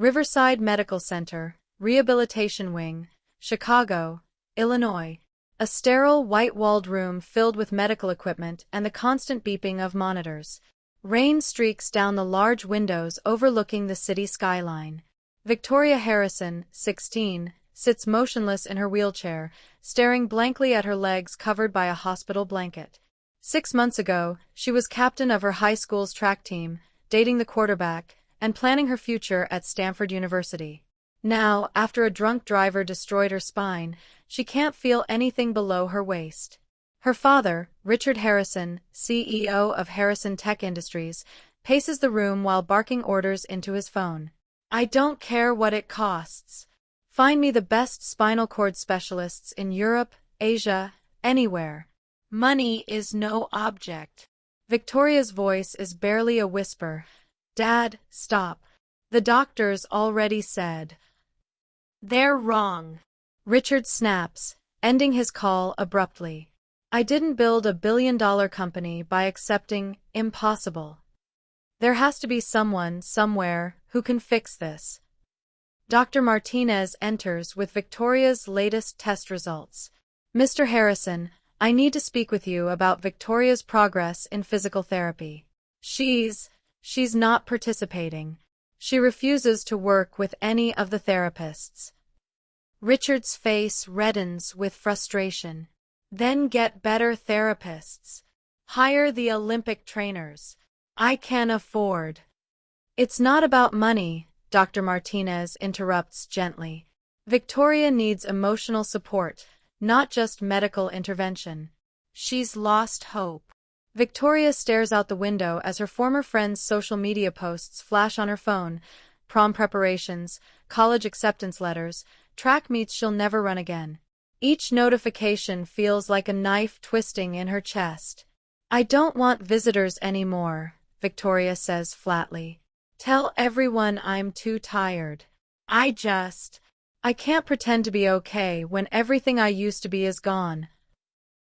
Riverside Medical Center, Rehabilitation Wing, Chicago, Illinois. A sterile, white-walled room filled with medical equipment and the constant beeping of monitors. Rain streaks down the large windows overlooking the city skyline. Victoria Harrison, 16, sits motionless in her wheelchair, staring blankly at her legs covered by a hospital blanket. 6 months ago, she was captain of her high school's track team, dating the quarterback, and planning her future at Stanford University. Now, after a drunk driver destroyed her spine, she can't feel anything below her waist. Her father, Richard Harrison, CEO of Harrison Tech Industries, paces the room while barking orders into his phone. "I don't care what it costs. Find me the best spinal cord specialists in Europe, Asia, anywhere. Money is no object." Victoria's voice is barely a whisper. "Dad, stop. The doctors already said." "They're wrong." Richard snaps, ending his call abruptly. "I didn't build a billion-dollar company by accepting impossible. There has to be someone, somewhere, who can fix this." Dr. Martinez enters with Victoria's latest test results. "Mr. Harrison, I need to speak with you about Victoria's progress in physical therapy. She's not participating. She refuses to work with any of the therapists." Richard's face reddens with frustration. "Then get better therapists. Hire the Olympic trainers. I can afford." "It's not about money," Dr. Martinez interrupts gently. "Victoria needs emotional support, not just medical intervention. She's lost hope." Victoria stares out the window as her former friend's social media posts flash on her phone. Prom preparations, college acceptance letters, track meets she'll never run again. Each notification feels like a knife twisting in her chest. "I don't want visitors anymore," Victoria says flatly. "Tell everyone I'm too tired. I can't pretend to be okay when everything I used to be is gone."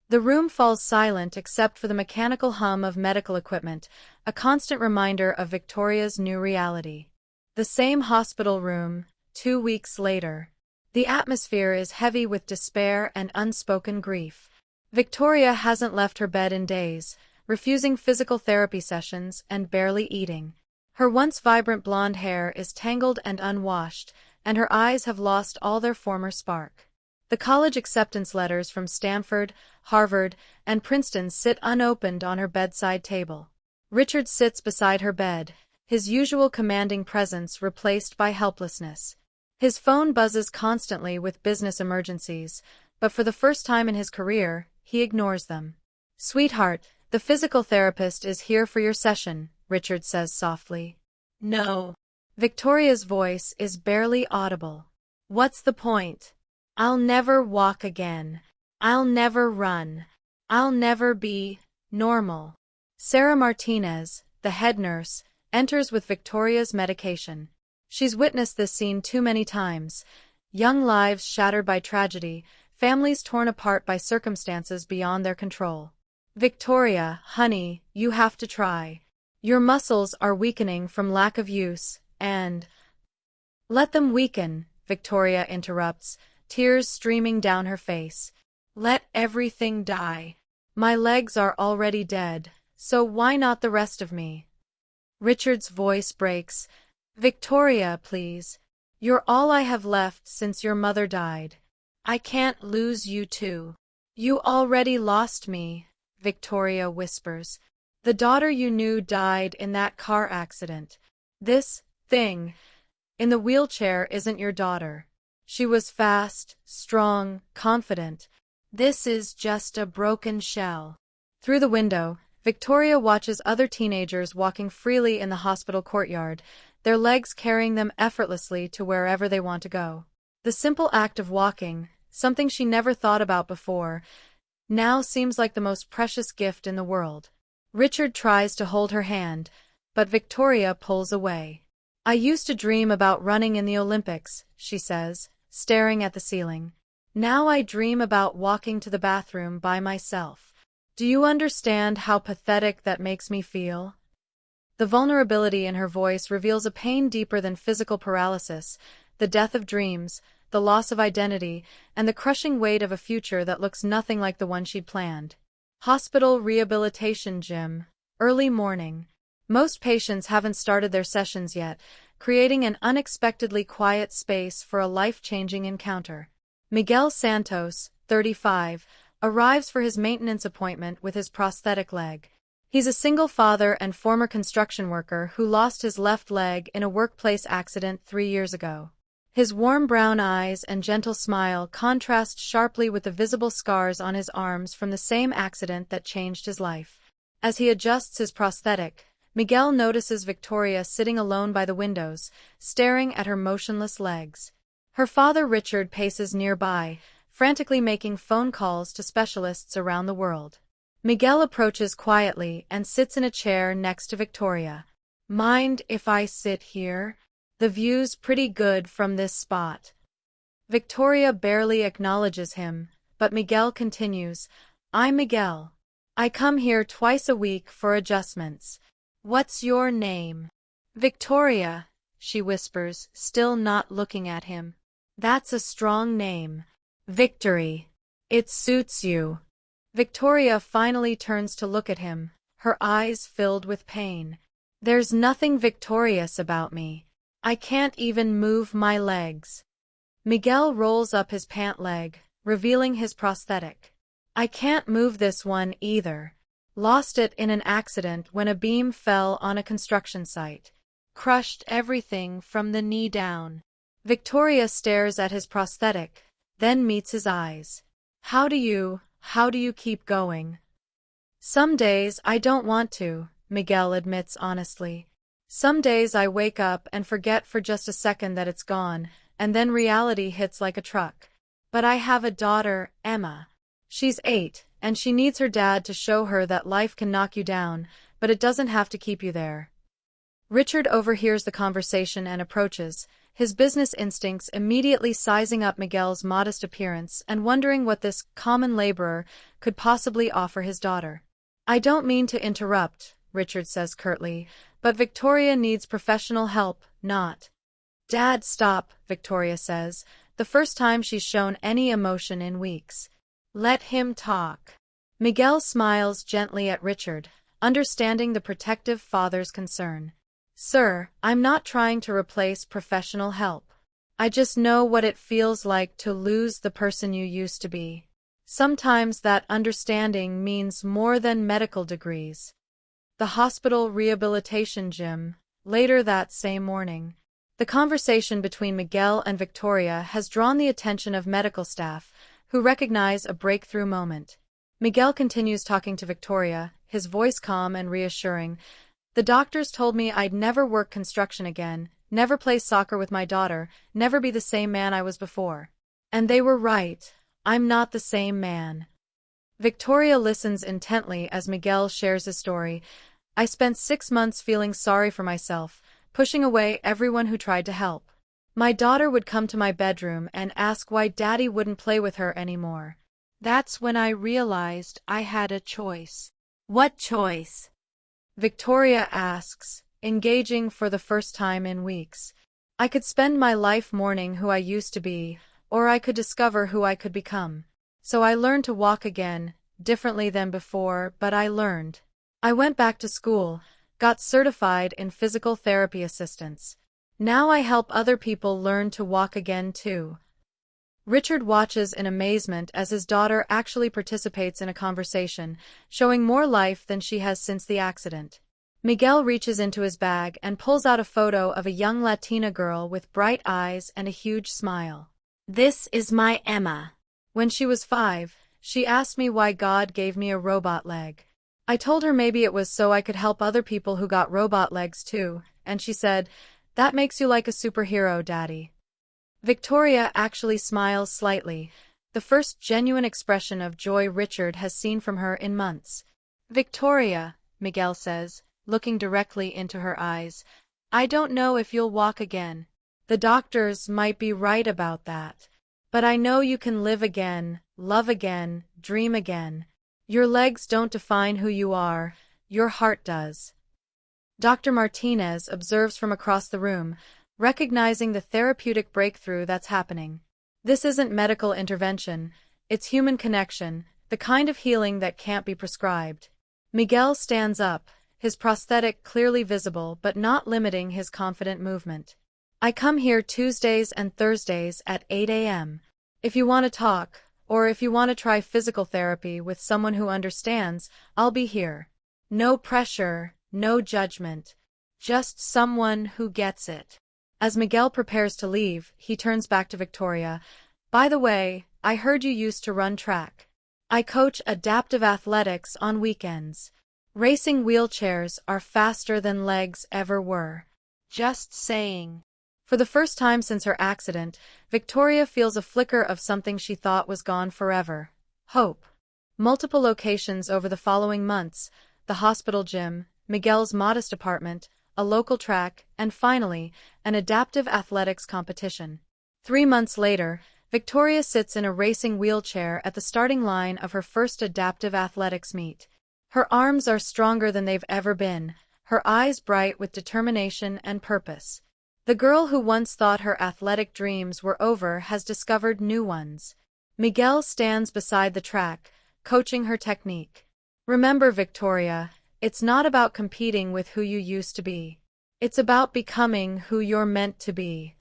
The room falls silent except for the mechanical hum of medical equipment, a constant reminder of Victoria's new reality. The same hospital room, 2 weeks later. The atmosphere is heavy with despair and unspoken grief. Victoria hasn't left her bed in days, refusing physical therapy sessions and barely eating. Her once vibrant blonde hair is tangled and unwashed, and her eyes have lost all their former spark. The college acceptance letters from Stanford, Harvard, and Princeton sit unopened on her bedside table. Richard sits beside her bed, his usual commanding presence replaced by helplessness. His phone buzzes constantly with business emergencies, but for the first time in his career, he ignores them. "Sweetheart, the physical therapist is here for your session," Richard says softly. "No." Victoria's voice is barely audible. "What's the point? I'll never walk again. I'll never run. I'll never be normal." Sarah Martinez, the head nurse, enters with Victoria's medication. She's witnessed this scene too many times. Young lives shattered by tragedy, families torn apart by circumstances beyond their control. "Victoria, honey, you have to try. Your muscles are weakening from lack of use, and—" "Let them weaken," Victoria interrupts, tears streaming down her face. "Let everything die. My legs are already dead, so why not the rest of me?" Richard's voice breaks. "Victoria, please. You're all I have left since your mother died. I can't lose you too." "You already lost me," Victoria whispers. "The daughter you knew died in that car accident. This thing in the wheelchair isn't your daughter. She was fast, strong, confident. This is just a broken shell." Through the window, Victoria watches other teenagers walking freely in the hospital courtyard, their legs carrying them effortlessly to wherever they want to go. The simple act of walking, something she never thought about before, now seems like the most precious gift in the world. Richard tries to hold her hand, but Victoria pulls away. "I used to dream about running in the Olympics," she says, staring at the ceiling. "Now I dream about walking to the bathroom by myself. Do you understand how pathetic that makes me feel?" The vulnerability in her voice reveals a pain deeper than physical paralysis, the death of dreams, the loss of identity, and the crushing weight of a future that looks nothing like the one she'd planned. Hospital rehabilitation gym. Early morning. Most patients haven't started their sessions yet, creating an unexpectedly quiet space for a life-changing encounter. Miguel Santos, 35, arrives for his maintenance appointment with his prosthetic leg. He's a single father and former construction worker who lost his left leg in a workplace accident 3 years ago. His warm brown eyes and gentle smile contrast sharply with the visible scars on his arms from the same accident that changed his life. As he adjusts his prosthetic, Miguel notices Victoria sitting alone by the windows, staring at her motionless legs. Her father Richard paces nearby, frantically making phone calls to specialists around the world. Miguel approaches quietly and sits in a chair next to Victoria. "Mind if I sit here? The view's pretty good from this spot." Victoria barely acknowledges him, but Miguel continues, "I'm Miguel. I come here twice a week for adjustments. What's your name?" "Victoria," she whispers, still not looking at him. "That's a strong name. Victory. It suits you." Victoria finally turns to look at him, her eyes filled with pain. "There's nothing victorious about me. I can't even move my legs." Miguel rolls up his pant leg, revealing his prosthetic. "I can't move this one either. Lost it in an accident when a beam fell on a construction site. Crushed everything from the knee down." Victoria stares at his prosthetic, then meets his eyes. How do you keep going?" "Some days I don't want to," Miguel admits honestly. "Some days I wake up and forget for just a second that it's gone, and then reality hits like a truck. But I have a daughter, Emma. She's 8, and she needs her dad to show her that life can knock you down, but it doesn't have to keep you there." Richard overhears the conversation and approaches, his business instincts immediately sizing up Miguel's modest appearance and wondering what this common laborer could possibly offer his daughter. "I don't mean to interrupt," Richard says curtly, "but Victoria needs professional help, not—" "Dad, stop," Victoria says, the first time she's shown any emotion in weeks. "Let him talk." Miguel smiles gently at Richard, understanding the protective father's concern. "Sir, I'm not trying to replace professional help. I just know what it feels like to lose the person you used to be. Sometimes that understanding means more than medical degrees." The hospital rehabilitation gym. Later that same morning. The conversation between Miguel and Victoria has drawn the attention of medical staff, who recognize a breakthrough moment. Miguel continues talking to Victoria, his voice calm and reassuring. "The doctors told me I'd never work construction again, never play soccer with my daughter, never be the same man I was before. And they were right. I'm not the same man." Victoria listens intently as Miguel shares his story. "I spent 6 months feeling sorry for myself, pushing away everyone who tried to help. My daughter would come to my bedroom and ask why Daddy wouldn't play with her anymore. That's when I realized I had a choice." "What choice?" Victoria asks, engaging for the first time in weeks. "I could spend my life mourning who I used to be, or I could discover who I could become. So I learned to walk again, differently than before, but I learned. I went back to school, got certified in physical therapy assistance. Now I help other people learn to walk again too." Richard watches in amazement as his daughter actually participates in a conversation, showing more life than she has since the accident. Miguel reaches into his bag and pulls out a photo of a young Latina girl with bright eyes and a huge smile. "This is my Emma. When she was 5, she asked me why God gave me a robot leg. I told her maybe it was so I could help other people who got robot legs too, and she said, 'That makes you like a superhero, Daddy.'" Victoria actually smiles slightly, the first genuine expression of joy Richard has seen from her in months. "Victoria," Miguel says, looking directly into her eyes, "I don't know if you'll walk again. The doctors might be right about that. But I know you can live again, love again, dream again. Your legs don't define who you are, your heart does." Dr. Martinez observes from across the room, recognizing the therapeutic breakthrough that's happening. This isn't medical intervention, it's human connection, the kind of healing that can't be prescribed. Miguel stands up, his prosthetic clearly visible but not limiting his confident movement. I come here Tuesdays and Thursdays at 8 a.m. If you want to talk, or if you want to try physical therapy with someone who understands, I'll be here. No pressure, no judgment. Just someone who gets it. As Miguel prepares to leave, he turns back to Victoria. By the way, I heard you used to run track. I coach adaptive athletics on weekends. Racing wheelchairs are faster than legs ever were. Just saying. For the first time since her accident, Victoria feels a flicker of something she thought was gone forever. Hope. Multiple locations over the following months, the hospital gym, Miguel's modest apartment, a local track, and finally, an adaptive athletics competition. 3 months later, Victoria sits in a racing wheelchair at the starting line of her first adaptive athletics meet. Her arms are stronger than they've ever been, her eyes bright with determination and purpose. The girl who once thought her athletic dreams were over has discovered new ones. Miguel stands beside the track, coaching her technique. Remember, Victoria, it's not about competing with who you used to be. It's about becoming who you're meant to be.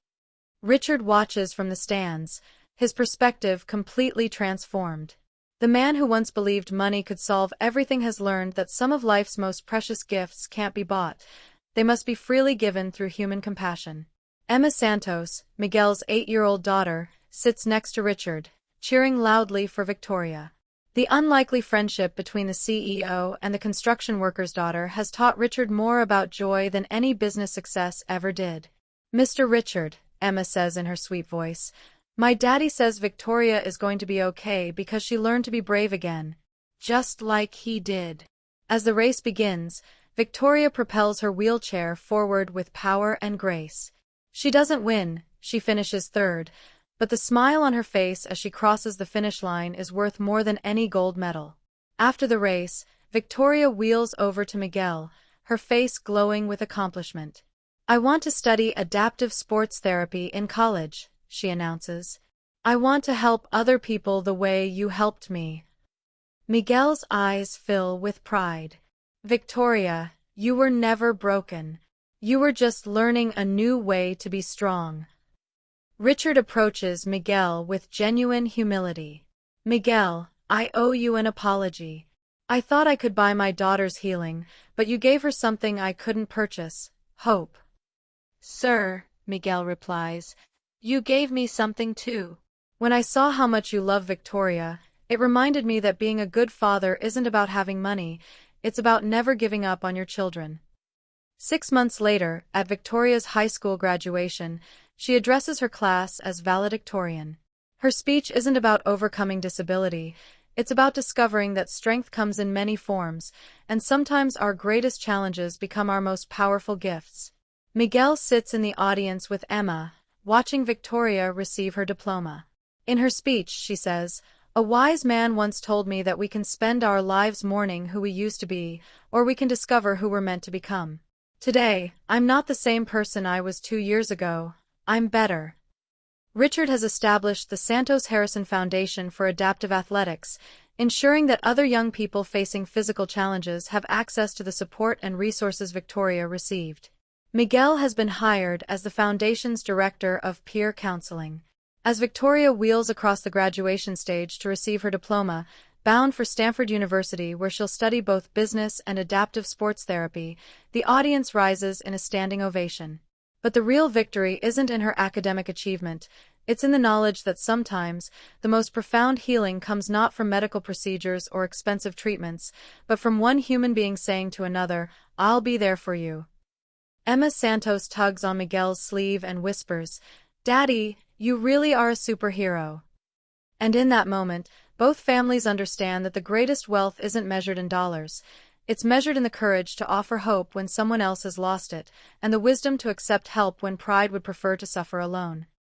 Richard watches from the stands, his perspective completely transformed. The man who once believed money could solve everything has learned that some of life's most precious gifts can't be bought. They must be freely given through human compassion. Emma Santos, Miguel's 8-year-old daughter, sits next to Richard, cheering loudly for Victoria. The unlikely friendship between the CEO and the construction worker's daughter has taught Richard more about joy than any business success ever did. Mr. Richard, Emma says in her sweet voice, my daddy says Victoria is going to be okay because she learned to be brave again. Just like he did. As the race begins, Victoria propels her wheelchair forward with power and grace. She doesn't win, she finishes third, but the smile on her face as she crosses the finish line is worth more than any gold medal. After the race, Victoria wheels over to Miguel, her face glowing with accomplishment. I want to study adaptive sports therapy in college, she announces. I want to help other people the way you helped me. Miguel's eyes fill with pride. Victoria, you were never broken. You were just learning a new way to be strong. Richard approaches Miguel with genuine humility. Miguel, I owe you an apology. I thought I could buy my daughter's healing, but you gave her something I couldn't purchase, hope. Sir, Miguel replies, you gave me something too. When I saw how much you love Victoria, it reminded me that being a good father isn't about having money, it's about never giving up on your children. 6 months later, at Victoria's high school graduation, she addresses her class as valedictorian. Her speech isn't about overcoming disability, it's about discovering that strength comes in many forms, and sometimes our greatest challenges become our most powerful gifts. Miguel sits in the audience with Emma, watching Victoria receive her diploma. In her speech, she says, a wise man once told me that we can spend our lives mourning who we used to be, or we can discover who we're meant to become. Today, I'm not the same person I was 2 years ago. I'm better. Richard has established the Santos Harrison Foundation for Adaptive Athletics, ensuring that other young people facing physical challenges have access to the support and resources Victoria received. Miguel has been hired as the foundation's director of peer counseling. As Victoria wheels across the graduation stage to receive her diploma, bound for Stanford University where she'll study both business and adaptive sports therapy, the audience rises in a standing ovation. But the real victory isn't in her academic achievement, it's in the knowledge that sometimes the most profound healing comes not from medical procedures or expensive treatments, but from one human being saying to another, I'll be there for you. Emma Santos tugs on Miguel's sleeve and whispers, Daddy, you really are a superhero. And in that moment, both families understand that the greatest wealth isn't measured in dollars. It's measured in the courage to offer hope when someone else has lost it, and the wisdom to accept help when pride would prefer to suffer alone.